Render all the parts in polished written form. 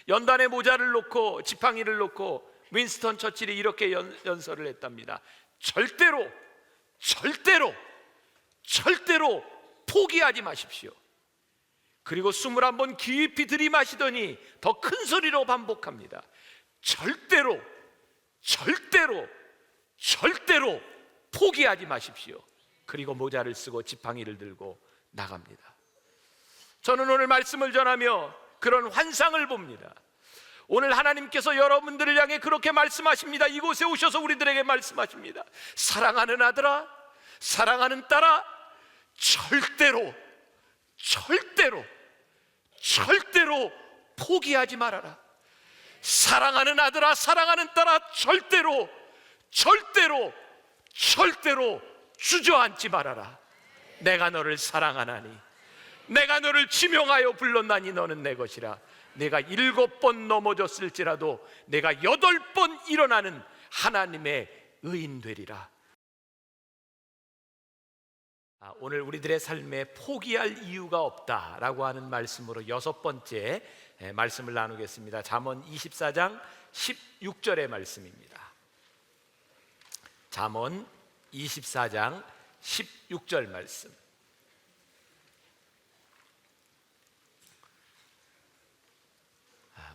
연단에 모자를 놓고 지팡이를 놓고 윈스턴 처칠이 이렇게 연설을 했답니다. 절대로 포기하지 마십시오. 그리고 21번 깊이 들이마시더니 더 큰 소리로 반복합니다. 절대로 포기하지 마십시오. 그리고 모자를 쓰고 지팡이를 들고 나갑니다. 저는 오늘 말씀을 전하며 그런 환상을 봅니다. 오늘 하나님께서 여러분들을 향해 그렇게 말씀하십니다. 이곳에 오셔서 우리들에게 말씀하십니다. 사랑하는 아들아, 사랑하는 딸아, 절대로 포기하지 말아라. 사랑하는 아들아, 사랑하는 딸아, 절대로 주저앉지 말아라. 내가 너를 사랑하나니, 내가 너를 지명하여 불렀나니 너는 내 것이라. 내가 7번 넘어졌을지라도 내가 8번 일어나는 하나님의 의인 되리라. 오늘 우리들의 삶에 포기할 이유가 없다라고 하는 말씀으로 6번째 말씀을 나누겠습니다. 잠언 24장 16절의 말씀입니다. 잠언 24장 16절 말씀.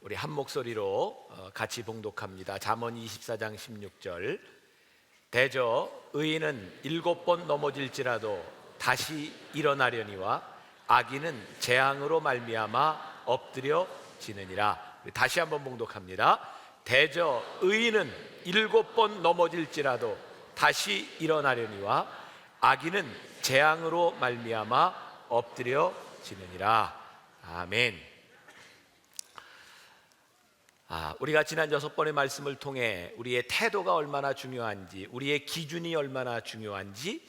우리 한 목소리로 같이 봉독합니다. 잠언 24장 16절. 대저 의인은 7번 넘어질지라도 다시 일어나려니와 악인은 재앙으로 말미암아 엎드려지느니라. 다시 한번 봉독합니다. 대저 의인은 7번 넘어질지라도 다시 일어나려니와 악인은 재앙으로 말미암아 엎드려지느니라. 아멘. 우리가 지난 6번의 말씀을 통해 우리의 태도가 얼마나 중요한지, 우리의 기준이 얼마나 중요한지,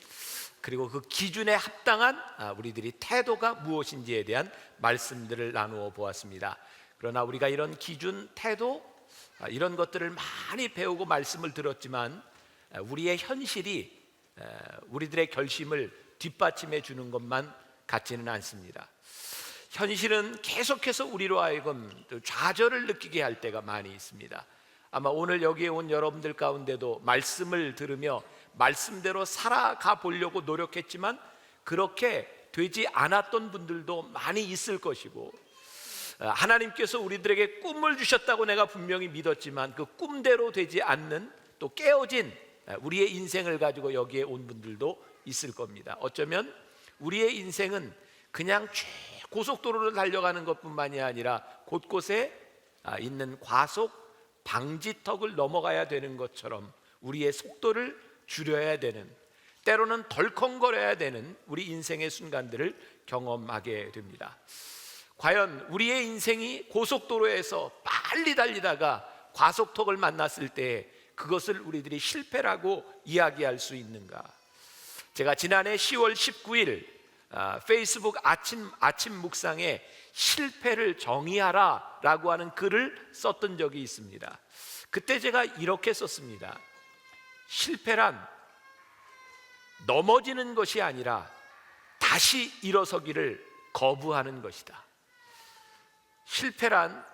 그리고 그 기준에 합당한 우리들이 태도가 무엇인지에 대한 말씀들을 나누어 보았습니다. 그러나 우리가 이런 기준, 태도, 이런 것들을 많이 배우고 말씀을 들었지만 우리의 현실이 우리들의 결심을 뒷받침해 주는 것만 같지는 않습니다. 현실은 계속해서 우리로 하여금 좌절을 느끼게 할 때가 많이 있습니다. 아마 오늘 여기에 온 여러분들 가운데도 말씀을 들으며 말씀대로 살아가 보려고 노력했지만 그렇게 되지 않았던 분들도 많이 있을 것이고, 하나님께서 우리들에게 꿈을 주셨다고 내가 분명히 믿었지만 그 꿈대로 되지 않는, 또 깨어진 우리의 인생을 가지고 여기에 온 분들도 있을 겁니다. 어쩌면 우리의 인생은 그냥 고속도로를 달려가는 것뿐만이 아니라 곳곳에 있는 과속 방지턱을 넘어가야 되는 것처럼 우리의 속도를 줄여야 되는, 때로는 덜컹거려야 되는 우리 인생의 순간들을 경험하게 됩니다. 과연 우리의 인생이 고속도로에서 빨리 달리다가 과속턱을 만났을 때 그것을 우리들이 실패라고 이야기할 수 있는가? 제가 지난해 10월 19일 페이스북 아침 묵상에 실패를 정의하라 라고 하는 글을 썼던 적이 있습니다. 그때 제가 이렇게 썼습니다. 실패란 넘어지는 것이 아니라 다시 일어서기를 거부하는 것이다. 실패란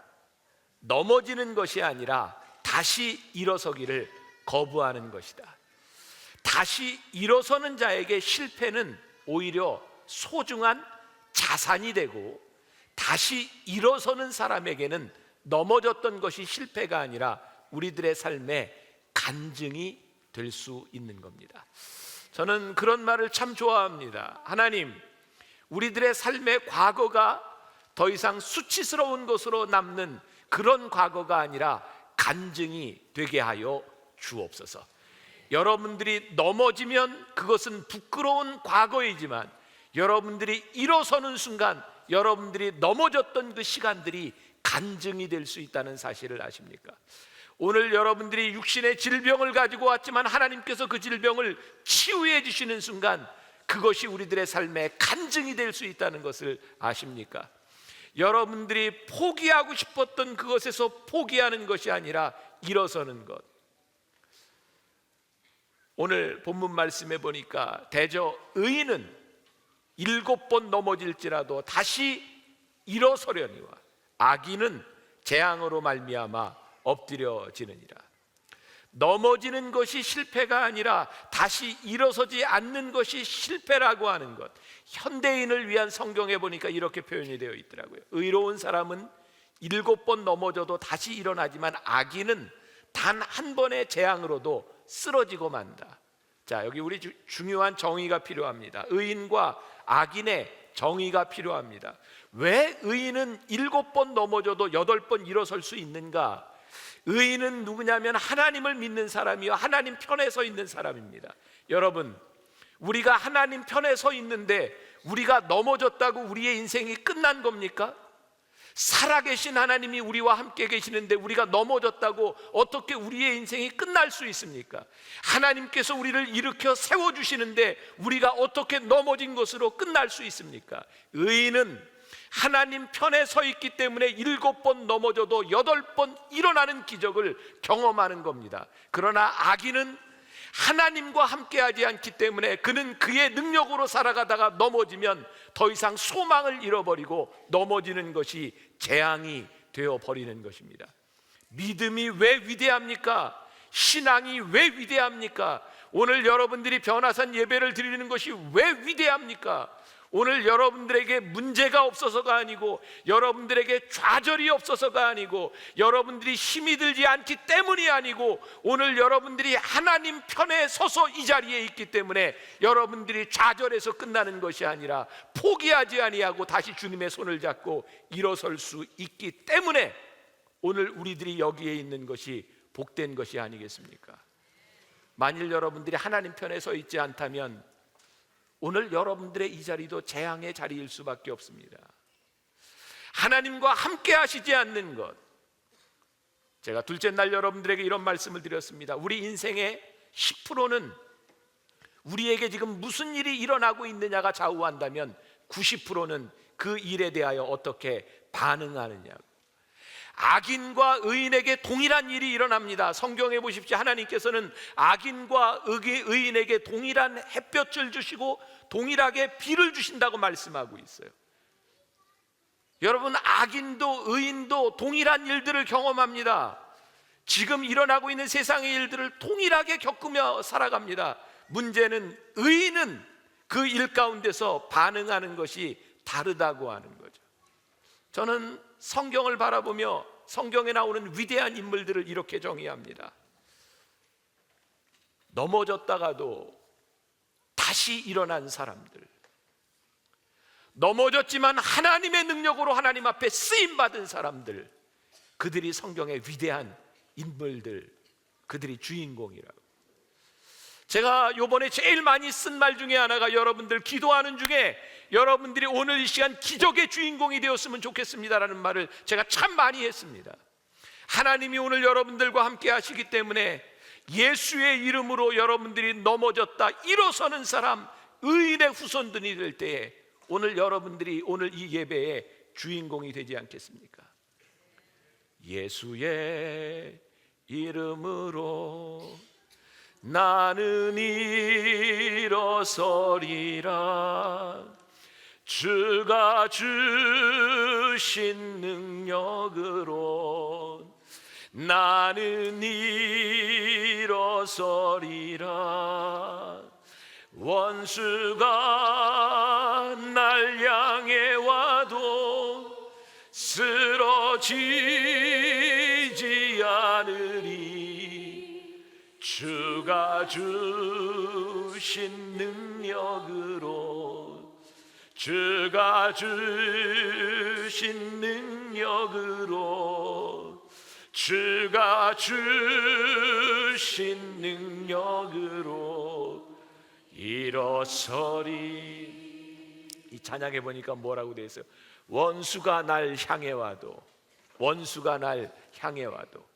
넘어지는 것이 아니라 다시 일어서기를 거부하는 것이다. 다시 일어서는 자에게 실패는 오히려 소중한 자산이 되고, 다시 일어서는 사람에게는 넘어졌던 것이 실패가 아니라 우리들의 삶의 간증이 될 수 있는 겁니다. 저는 그런 말을 참 좋아합니다. 하나님, 우리들의 삶의 과거가 더 이상 수치스러운 것으로 남는 그런 과거가 아니라 간증이 되게 하여 주옵소서. 여러분들이 넘어지면 그것은 부끄러운 과거이지만 여러분들이 일어서는 순간 여러분들이 넘어졌던 그 시간들이 간증이 될 수 있다는 사실을 아십니까? 오늘 여러분들이 육신의 질병을 가지고 왔지만 하나님께서 그 질병을 치유해 주시는 순간 그것이 우리들의 삶의 간증이 될 수 있다는 것을 아십니까? 여러분들이 포기하고 싶었던 그것에서 포기하는 것이 아니라 일어서는 것. 오늘 본문 말씀에 보니까 대저 의인은 7번 넘어질지라도 다시 일어서려니와 악인은 재앙으로 말미암아 엎드려지느니라. 넘어지는 것이 실패가 아니라 다시 일어서지 않는 것이 실패라고 하는 것, 현대인을 위한 성경에 보니까 이렇게 표현이 되어 있더라고요. 의로운 사람은 7번 넘어져도 다시 일어나지만 악인은 단 한 번의 재앙으로도 쓰러지고 만다. 자, 여기 우리 중요한 정의가 필요합니다. 의인과 악인의 정의가 필요합니다. 왜 의인은 7번 넘어져도 8번 일어설 수 있는가? 의인은 누구냐면 하나님을 믿는 사람이요, 하나님 편에 서 있는 사람입니다. 여러분, 우리가 하나님 편에 서 있는데 우리가 넘어졌다고 우리의 인생이 끝난 겁니까? 살아계신 하나님이 우리와 함께 계시는데 우리가 넘어졌다고 어떻게 우리의 인생이 끝날 수 있습니까? 하나님께서 우리를 일으켜 세워주시는데 우리가 어떻게 넘어진 것으로 끝날 수 있습니까? 의인은 하나님 편에 서 있기 때문에 7번 넘어져도 8번 일어나는 기적을 경험하는 겁니다. 그러나 악인은 하나님과 함께하지 않기 때문에 그는 그의 능력으로 살아가다가 넘어지면 더 이상 소망을 잃어버리고 넘어지는 것이 재앙이 되어버리는 것입니다. 믿음이 왜 위대합니까? 신앙이 왜 위대합니까? 오늘 여러분들이 변화산 예배를 드리는 것이 왜 위대합니까? 오늘 여러분들에게 문제가 없어서가 아니고, 여러분들에게 좌절이 없어서가 아니고, 여러분들이 힘이 들지 않기 때문이 아니고, 오늘 여러분들이 하나님 편에 서서 이 자리에 있기 때문에 여러분들이 좌절해서 끝나는 것이 아니라 포기하지 아니하고 다시 주님의 손을 잡고 일어설 수 있기 때문에 오늘 우리들이 여기에 있는 것이 복된 것이 아니겠습니까? 만일 여러분들이 하나님 편에 서 있지 않다면 오늘 여러분들의 이 자리도 재앙의 자리일 수밖에 없습니다. 하나님과 함께 하시지 않는 것, 제가 둘째 날 여러분들에게 이런 말씀을 드렸습니다. 우리 인생의 10%는 우리에게 지금 무슨 일이 일어나고 있느냐가 좌우한다면 90%는 그 일에 대하여 어떻게 반응하느냐고. 악인과 의인에게 동일한 일이 일어납니다. 성경에 보십시오. 하나님께서는 악인과 의인에게 동일한 햇볕을 주시고 동일하게 비를 주신다고 말씀하고 있어요. 여러분, 악인도 의인도 동일한 일들을 경험합니다. 지금 일어나고 있는 세상의 일들을 동일하게 겪으며 살아갑니다. 문제는 의인은 그 일 가운데서 반응하는 것이 다르다고 하는 거죠. 저는 성경을 바라보며 성경에 나오는 위대한 인물들을 이렇게 정의합니다. 넘어졌다가도 다시 일어난 사람들, 넘어졌지만 하나님의 능력으로 하나님 앞에 쓰임받은 사람들, 그들이 성경의 위대한 인물들, 그들이 주인공이라고. 제가 요번에 제일 많이 쓴 말 중에 하나가, 여러분들 기도하는 중에 여러분들이 오늘 이 시간 기적의 주인공이 되었으면 좋겠습니다라는 말을 제가 참 많이 했습니다. 하나님이 오늘 여러분들과 함께 하시기 때문에 예수의 이름으로 여러분들이 넘어졌다 일어서는 사람, 의인의 후손들이 될 때에 오늘 여러분들이 오늘 이 예배의 주인공이 되지 않겠습니까? 예수의 이름으로 나는 일어서리라. 주가 주신 능력으로 나는 일어서리라. 원수가 날 향해 와도 쓰러지지 않으리. 주가 주신 능력으로, 주가 주신 능력으로, 주가 주신 능력으로 일어서리. 이 찬양에 보니까 뭐라고 되어 있어요? 원수가 날 향해 와도, 원수가 날 향해 와도.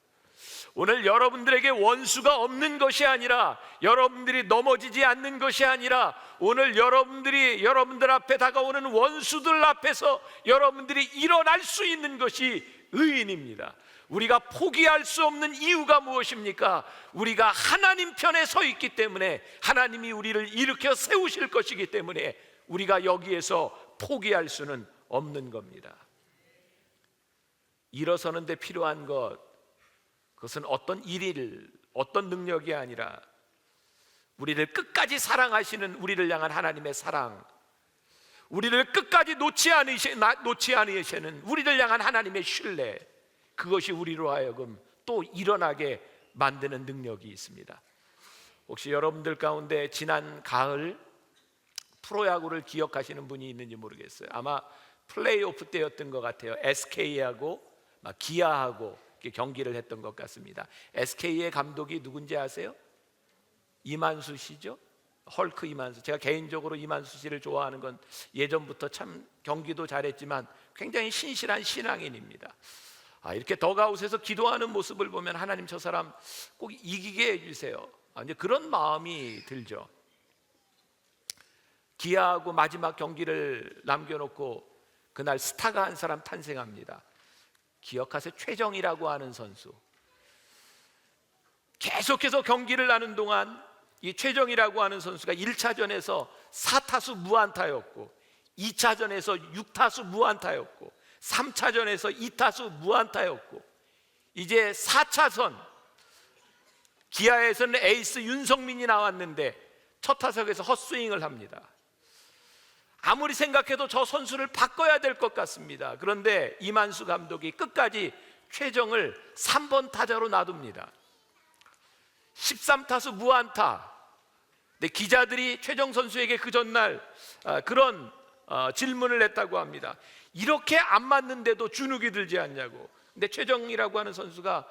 오늘 여러분들에게 원수가 없는 것이 아니라, 여러분들이 넘어지지 않는 것이 아니라, 오늘 여러분들 앞에 다가오는 원수들 앞에서 여러분들이 일어날 수 있는 것이 의인입니다. 우리가 포기할 수 없는 이유가 무엇입니까? 우리가 하나님 편에 서 있기 때문에, 하나님이 우리를 일으켜 세우실 것이기 때문에 우리가 여기에서 포기할 수는 없는 겁니다. 일어서는 데 필요한 그것은 어떤 어떤 능력이 아니라 우리를 끝까지 사랑하시는 우리를 향한 하나님의 사랑, 우리를 끝까지 놓지 않으시는 우리를 향한 하나님의 신뢰, 그것이 우리로 하여금 또 일어나게 만드는 능력이 있습니다. 혹시 여러분들 가운데 지난 가을 프로야구를 기억하시는 분이 있는지 모르겠어요. 아마 플레이오프 때였던 것 같아요. SK하고 기아하고 경기를 했던 것 같습니다. SK의 감독이 누군지 아세요? 이만수 씨죠. 헐크 이만수. 제가 개인적으로 이만수 씨를 좋아하는 건 예전부터 참 경기도 잘했지만 굉장히 신실한 신앙인입니다. 이렇게 덕아웃에서 기도하는 모습을 보면 하나님 저 사람 꼭 이기게 해주세요. 이제 그런 마음이 들죠. 기아하고 마지막 경기를 남겨놓고 그날 스타가 한 사람 탄생합니다. 기억하세요? 최정이라고 하는 선수. 계속해서 경기를 하는 동안 이 최정이라고 하는 선수가 1차전에서 4타수 무안타였고 2차전에서 6타수 무안타였고 3차전에서 2타수 무안타였고 이제 4차선 기아에서는 에이스 윤성민이 나왔는데 첫 타석에서 헛스윙을 합니다. 아무리 생각해도 저 선수를 바꿔야 될 것 같습니다. 그런데 이만수 감독이 끝까지 최정을 3번 타자로 놔둡니다. 13타수 무안타. 근데 기자들이 최정 선수에게 그 전날 그런 질문을 했다고 합니다. 이렇게 안 맞는데도 주눅이 들지 않냐고. 근데 최정이라고 하는 선수가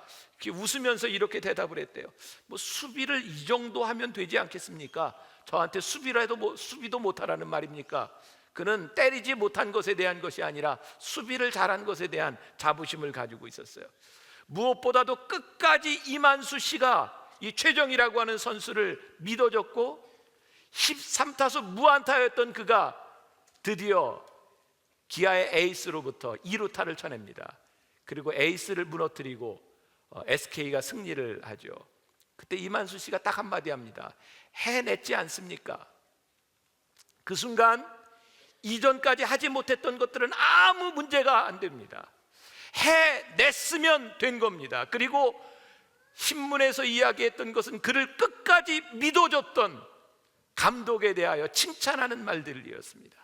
웃으면서 이렇게 대답을 했대요. 뭐 수비를 이 정도 하면 되지 않겠습니까? 저한테 수비도 못하라는 말입니까? 그는 때리지 못한 것에 대한 것이 아니라 수비를 잘한 것에 대한 자부심을 가지고 있었어요. 무엇보다도 끝까지 이만수 씨가 이 최정이라고 하는 선수를 믿어줬고 13타수 무안타였던 그가 드디어 기아의 에이스로부터 2루타를 쳐냅니다. 그리고 에이스를 무너뜨리고 SK가 승리를 하죠. 그때 이만수 씨가 딱 한마디 합니다. 해냈지 않습니까? 그 순간 이전까지 하지 못했던 것들은 아무 문제가 안 됩니다. 해냈으면 된 겁니다. 그리고 신문에서 이야기했던 것은 그를 끝까지 믿어줬던 감독에 대하여 칭찬하는 말들이었습니다.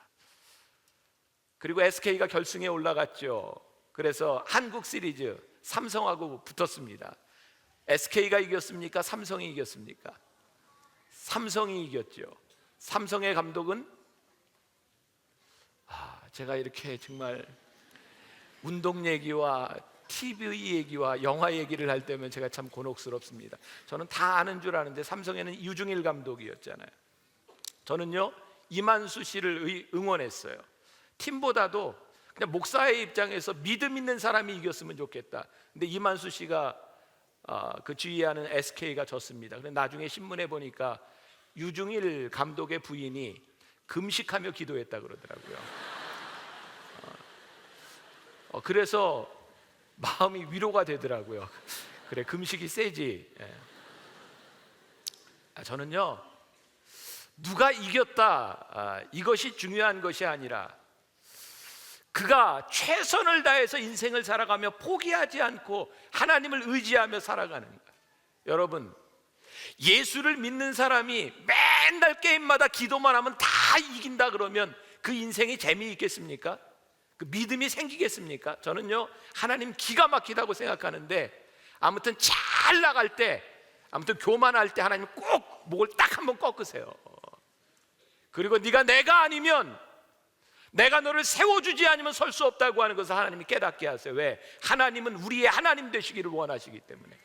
그리고 SK가 결승에 올라갔죠. 그래서 한국 시리즈 삼성하고 붙었습니다. SK가 이겼습니까? 삼성이 이겼습니까? 삼성이 이겼죠. 삼성의 감독은 제가 이렇게 정말 운동 얘기와 TV 얘기와 영화 얘기를 할 때면 제가 참 곤혹스럽습니다. 저는 다 아는 줄 아는데 삼성에는 유중일 감독이었잖아요. 저는요 이만수 씨를 응원했어요. 팀보다도 그냥 목사의 입장에서 믿음 있는 사람이 이겼으면 좋겠다. 근데 이만수 씨가 그 지휘하는 SK가 졌습니다. 근데 나중에 신문에 보니까 유중일 감독의 부인이 금식하며 기도했다 그러더라고요. 그래서 마음이 위로가 되더라고요. 그래, 금식이 세지. 저는요 누가 이겼다 이것이 중요한 것이 아니라 그가 최선을 다해서 인생을 살아가며 포기하지 않고 하나님을 의지하며 살아가는 것. 여러분, 예수를 믿는 사람이 맨날 게임마다 기도만 하면 다 이긴다 그러면 그 인생이 재미있겠습니까? 그 믿음이 생기겠습니까? 저는요 하나님 기가 막히다고 생각하는데 아무튼 잘 나갈 때, 아무튼 교만할 때 하나님 꼭 목을 딱 한번 꺾으세요. 그리고 내가 아니면, 내가 너를 세워주지 않으면 설 수 없다고 하는 것을 하나님이 깨닫게 하세요. 왜? 하나님은 우리의 하나님 되시기를 원하시기 때문에.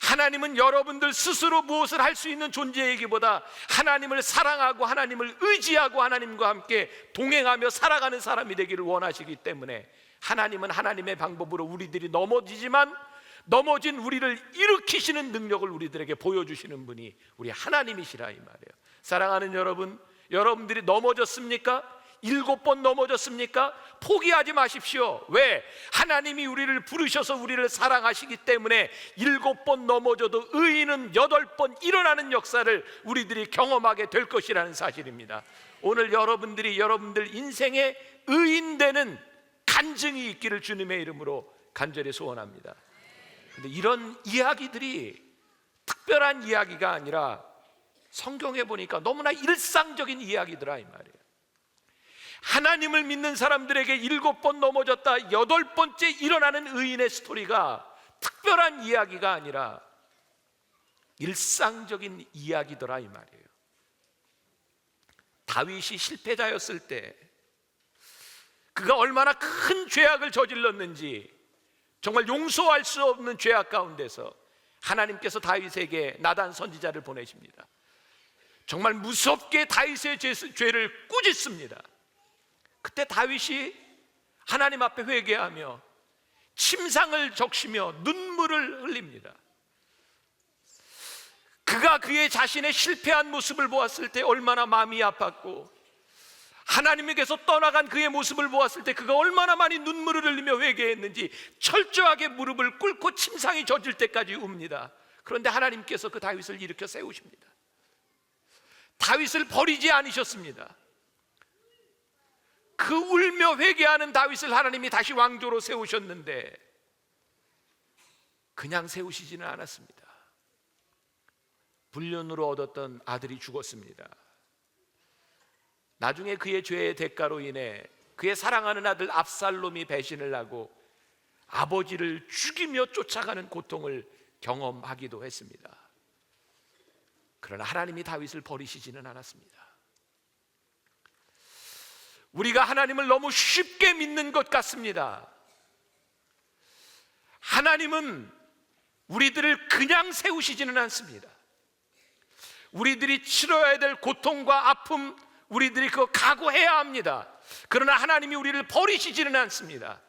하나님은 여러분들 스스로 무엇을 할 수 있는 존재이기보다 하나님을 사랑하고 하나님을 의지하고 하나님과 함께 동행하며 살아가는 사람이 되기를 원하시기 때문에 하나님은 하나님의 방법으로 우리들이 넘어지지만 넘어진 우리를 일으키시는 능력을 우리들에게 보여주시는 분이 우리 하나님이시라 이 말이에요. 사랑하는 여러분, 여러분들이 넘어졌습니까? 7번 넘어졌습니까? 포기하지 마십시오. 왜? 하나님이 우리를 부르셔서 우리를 사랑하시기 때문에 7번 넘어져도 의인은 8번 일어나는 역사를 우리들이 경험하게 될 것이라는 사실입니다. 오늘 여러분들이 여러분들 인생의 의인되는 간증이 있기를 주님의 이름으로 간절히 소원합니다. 근데 이런 이야기들이 특별한 이야기가 아니라 성경에 보니까 너무나 일상적인 이야기더라 이 말이에요. 하나님을 믿는 사람들에게 7번 넘어졌다 8번째 일어나는 의인의 스토리가 특별한 이야기가 아니라 일상적인 이야기더라 이 말이에요. 다윗이 실패자였을 때 그가 얼마나 큰 죄악을 저질렀는지, 정말 용서할 수 없는 죄악 가운데서 하나님께서 다윗에게 나단 선지자를 보내십니다. 정말 무섭게 다윗의 죄를 꾸짖습니다. 그때 다윗이 하나님 앞에 회개하며 침상을 적시며 눈물을 흘립니다. 그가 그의 자신의 실패한 모습을 보았을 때 얼마나 마음이 아팠고, 하나님에게서 떠나간 그의 모습을 보았을 때 그가 얼마나 많이 눈물을 흘리며 회개했는지 철저하게 무릎을 꿇고 침상이 젖을 때까지 웁니다. 그런데 하나님께서 그 다윗을 일으켜 세우십니다. 다윗을 버리지 않으셨습니다. 그 울며 회개하는 다윗을 하나님이 다시 왕조로 세우셨는데 그냥 세우시지는 않았습니다. 불륜으로 얻었던 아들이 죽었습니다. 나중에 그의 죄의 대가로 인해 그의 사랑하는 아들 압살롬이 배신을 하고 아버지를 죽이며 쫓아가는 고통을 경험하기도 했습니다. 그러나 하나님이 다윗을 버리시지는 않았습니다. 우리가 하나님을 너무 쉽게 믿는 것 같습니다. 하나님은 우리들을 그냥 세우시지는 않습니다. 우리들이 치러야 될 고통과 아픔, 우리들이 그거 각오해야 합니다. 그러나 하나님이 우리를 버리시지는 않습니다.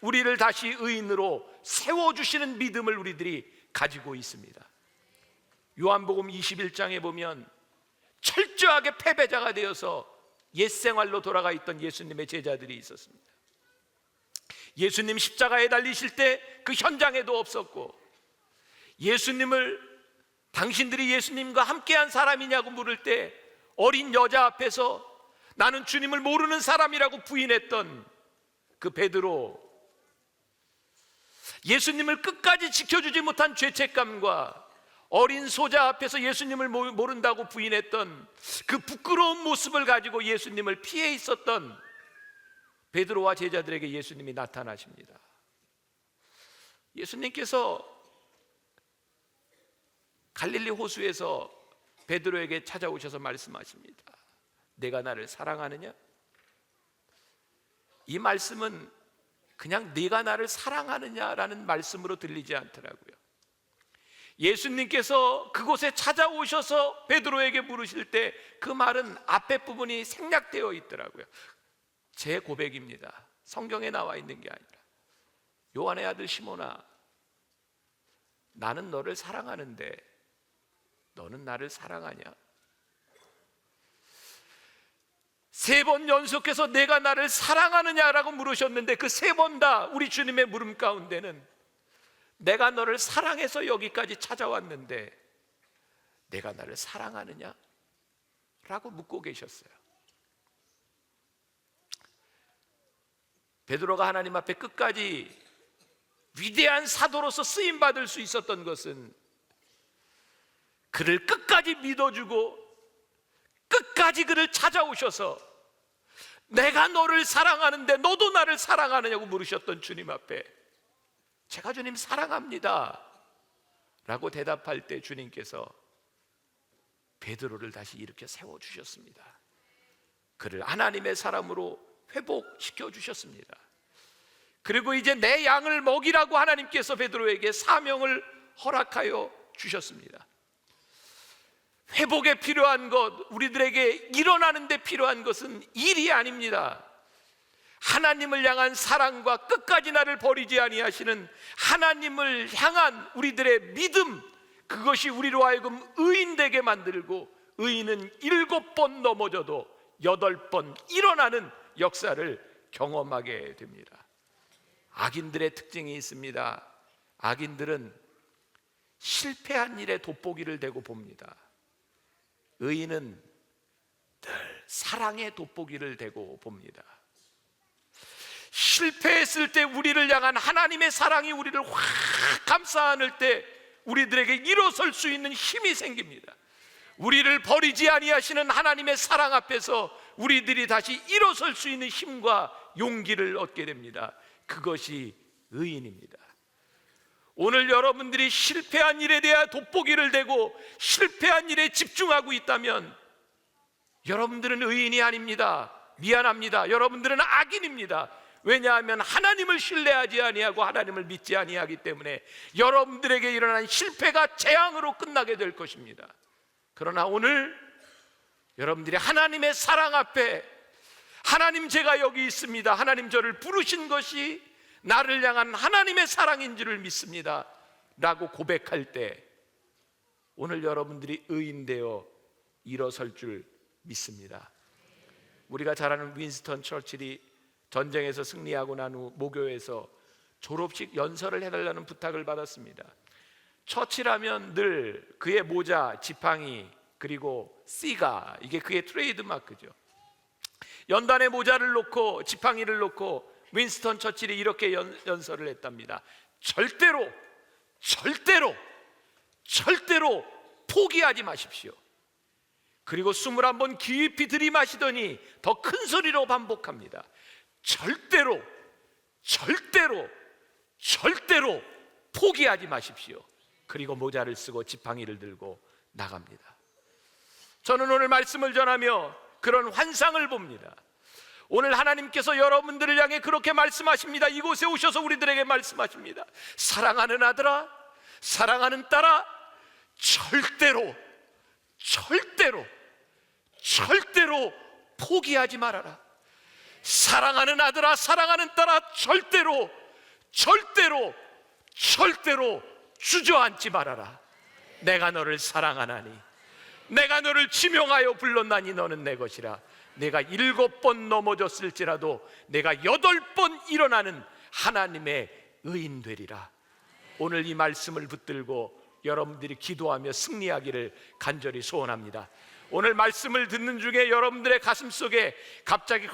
우리를 다시 의인으로 세워주시는 믿음을 우리들이 가지고 있습니다. 요한복음 21장에 보면 철저하게 패배자가 되어서 옛생활로 돌아가 있던 예수님의 제자들이 있었습니다. 예수님 십자가에 달리실 때 그 현장에도 없었고, 예수님을 당신들이 예수님과 함께한 사람이냐고 물을 때 어린 여자 앞에서 나는 주님을 모르는 사람이라고 부인했던 그 베드로, 예수님을 끝까지 지켜주지 못한 죄책감과 어린 소자 앞에서 예수님을 모른다고 부인했던 그 부끄러운 모습을 가지고 예수님을 피해 있었던 베드로와 제자들에게 예수님이 나타나십니다. 예수님께서 갈릴리 호수에서 베드로에게 찾아오셔서 말씀하십니다. 내가 나를 사랑하느냐? 이 말씀은 그냥 네가 나를 사랑하느냐라는 말씀으로 들리지 않더라고요. 예수님께서 그곳에 찾아오셔서 베드로에게 물으실 때 그 말은 앞에 부분이 생략되어 있더라고요. 제 고백입니다. 성경에 나와 있는 게 아니라, 요한의 아들 시몬아, 나는 너를 사랑하는데 너는 나를 사랑하냐? 3번 연속해서 내가 나를 사랑하느냐라고 물으셨는데 그 3번 다 우리 주님의 물음 가운데는 내가 너를 사랑해서 여기까지 찾아왔는데 내가 나를 사랑하느냐? 라고 묻고 계셨어요. 베드로가 하나님 앞에 끝까지 위대한 사도로서 쓰임받을 수 있었던 것은 그를 끝까지 믿어주고 끝까지 그를 찾아오셔서 내가 너를 사랑하는데 너도 나를 사랑하느냐고 물으셨던 주님 앞에 제가 주님 사랑합니다 라고 대답할 때 주님께서 베드로를 다시 일으켜 세워주셨습니다. 그를 하나님의 사람으로 회복시켜 주셨습니다. 그리고 이제 내 양을 먹이라고 하나님께서 베드로에게 사명을 허락하여 주셨습니다. 회복에 필요한 것, 우리들에게 일어나는 데 필요한 것은 일이 아닙니다. 하나님을 향한 사랑과 끝까지 나를 버리지 아니하시는 하나님을 향한 우리들의 믿음, 그것이 우리로 하여금 의인 되게 만들고 의인은 7번 넘어져도 8번 일어나는 역사를 경험하게 됩니다. 악인들의 특징이 있습니다. 악인들은 실패한 일에 돋보기를 대고 봅니다. 의인은 늘 사랑의 돋보기를 대고 봅니다. 실패했을 때 우리를 향한 하나님의 사랑이 우리를 확 감싸 안을 때 우리들에게 일어설 수 있는 힘이 생깁니다. 우리를 버리지 아니하시는 하나님의 사랑 앞에서 우리들이 다시 일어설 수 있는 힘과 용기를 얻게 됩니다. 그것이 의인입니다. 오늘 여러분들이 실패한 일에 대한 돋보기를 대고 실패한 일에 집중하고 있다면 여러분들은 의인이 아닙니다. 미안합니다. 여러분들은 악인입니다. 왜냐하면 하나님을 신뢰하지 아니하고 하나님을 믿지 아니하기 때문에 여러분들에게 일어난 실패가 재앙으로 끝나게 될 것입니다. 그러나 오늘 여러분들이 하나님의 사랑 앞에 하나님, 제가 여기 있습니다, 하나님 저를 부르신 것이 나를 향한 하나님의 사랑인 줄을 믿습니다 라고 고백할 때 오늘 여러분들이 의인되어 일어설 줄 믿습니다. 우리가 잘 아는 윈스턴 처칠이 전쟁에서 승리하고 난 후 모교에서 졸업식 연설을 해달라는 부탁을 받았습니다. 처칠하면 늘 그의 모자, 지팡이, 그리고 시가, 이게 그의 트레이드 마크죠. 연단에 모자를 놓고 지팡이를 놓고 윈스턴 처칠이 이렇게 연설을 했답니다. 절대로 포기하지 마십시오. 그리고 21번 깊이 들이마시더니 더 큰 소리로 반복합니다. 절대로 포기하지 마십시오. 그리고 모자를 쓰고 지팡이를 들고 나갑니다. 저는 오늘 말씀을 전하며 그런 환상을 봅니다. 오늘 하나님께서 여러분들을 향해 그렇게 말씀하십니다. 이곳에 오셔서 우리들에게 말씀하십니다. 사랑하는 아들아, 사랑하는 딸아, 절대로 포기하지 말아라. 사랑하는 아들아, 사랑하는 딸아, 절대로 주저앉지 말아라. 내가 너를 사랑하나니, 내가 너를 지명하여 불렀나니 너는 내 것이라. 내가 7번 넘어졌을지라도 내가 8번 일어나는 하나님의 의인 되리라. 오늘 이 말씀을 붙들고 여러분들이 기도하며 승리하기를 간절히 소원합니다. 오늘 말씀을 듣는 중에 여러분들의 가슴 속에 갑자기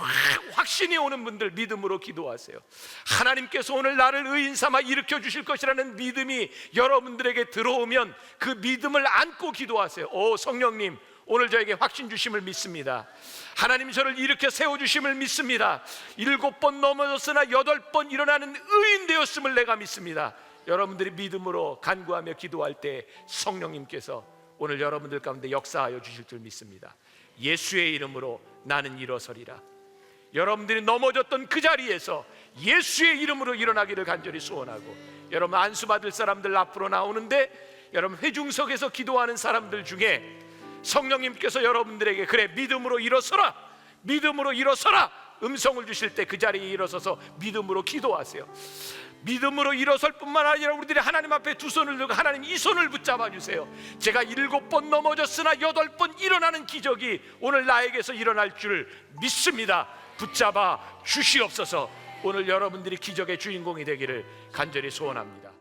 확신이 오는 분들 믿음으로 기도하세요. 하나님께서 오늘 나를 의인 삼아 일으켜 주실 것이라는 믿음이 여러분들에게 들어오면 그 믿음을 안고 기도하세요. 오 성령님, 오늘 저에게 확신 주심을 믿습니다. 하나님 저를 일으켜 세워주심을 믿습니다. 7번 넘어졌으나 8번 일어나는 의인 되었음을 내가 믿습니다. 여러분들이 믿음으로 간구하며 기도할 때 성령님께서 오늘 여러분들 가운데 역사하여 주실 줄 믿습니다. 예수의 이름으로 나는 일어서리라. 여러분들이 넘어졌던 그 자리에서 예수의 이름으로 일어나기를 간절히 소원하고, 여러분 안수받을 사람들 앞으로 나오는데 여러분 회중석에서 기도하는 사람들 중에 성령님께서 여러분들에게 그래 믿음으로 일어서라, 믿음으로 일어서라 음성을 주실 때 그 자리에 일어서서 믿음으로 기도하세요. 믿음으로 일어설 뿐만 아니라 우리들이 하나님 앞에 두 손을 들고 하나님 이 손을 붙잡아 주세요. 제가 7번 넘어졌으나 8번 일어나는 기적이 오늘 나에게서 일어날 줄 믿습니다. 붙잡아 주시옵소서. 오늘 여러분들이 기적의 주인공이 되기를 간절히 소원합니다.